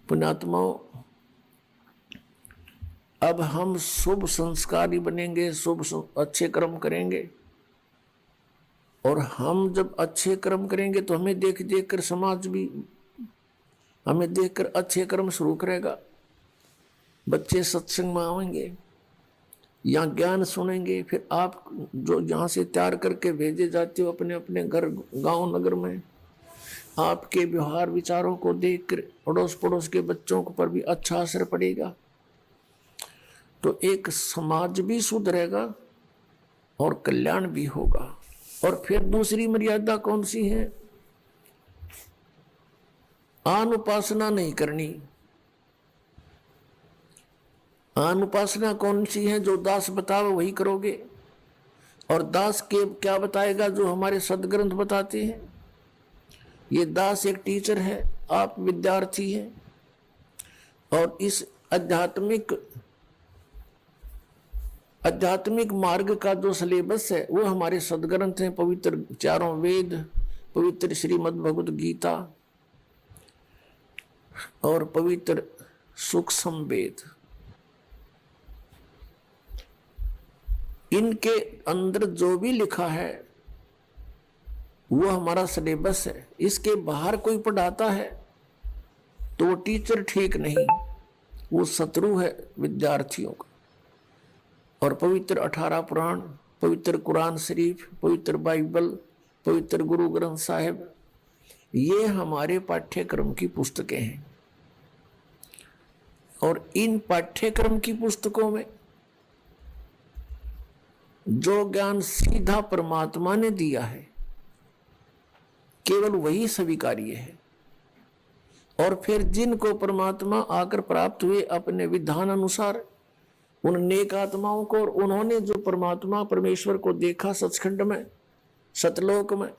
पुण्यात्माओं, अब हम शुभ संस्कारी बनेंगे, अच्छे कर्म करेंगे। और हम जब अच्छे कर्म करेंगे तो हमें देख देख कर समाज भी हमें देखकर अच्छे कर्म शुरू करेगा। बच्चे सत्संग में आएंगे, यहाँ ज्ञान सुनेंगे, फिर आप जो यहाँ से तैयार करके भेजे जाते हो अपने अपने घर गांव नगर में, आपके व्यवहार विचारों को देखकर अड़ोस पड़ोस के बच्चों पर भी अच्छा असर पड़ेगा। तो एक समाज भी सुधरेगा और कल्याण भी होगा। और फिर दूसरी मर्यादा कौन सी है? अनुपासना नहीं करनी। अनुपासना कौन सी है? जो दास बतावे वही करोगे। और दास के क्या बताएगा? जो हमारे सदग्रंथ बताते हैं। ये दास एक टीचर है, आप विद्यार्थी हैं। और इस आध्यात्मिक मार्ग का जो सिलेबस है वो हमारे सदग्रंथ हैं, पवित्र चारों वेद, पवित्र श्रीमद् भगवद गीता और पवित्र सूक्ष्म वेद। इनके अंदर जो भी लिखा है वो हमारा सिलेबस है। इसके बाहर कोई पढ़ाता है तो वो टीचर ठीक नहीं, वो शत्रु है विद्यार्थियों का। और पवित्र 18 पुराण, पवित्र कुरान शरीफ, पवित्र बाइबल, पवित्र गुरु ग्रंथ साहिब, ये हमारे पाठ्यक्रम की पुस्तकें हैं। और इन पाठ्यक्रम की पुस्तकों में जो ज्ञान सीधा परमात्मा ने दिया है केवल वही स्वीकार्य है। और फिर जिनको परमात्मा आकर प्राप्त हुए अपने विधान अनुसार, उन नेक आत्माओं को, और उन्होंने जो परमात्मा परमेश्वर को देखा सचखंड में, सतलोक में,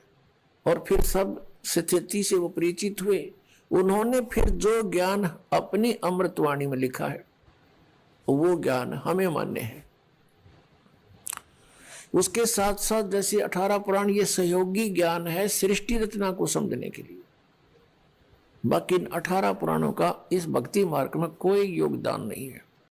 और फिर सब स्थिति से वो परिचित हुए, उन्होंने फिर जो ज्ञान अपनी अमृतवाणी में लिखा है वो ज्ञान हमें मान्य है। उसके साथ साथ जैसे 18 पुराण ये सहयोगी ज्ञान है सृष्टि रचना को समझने के लिए। बाकी इन 18 पुराणों का इस भक्ति मार्ग में कोई योगदान नहीं है।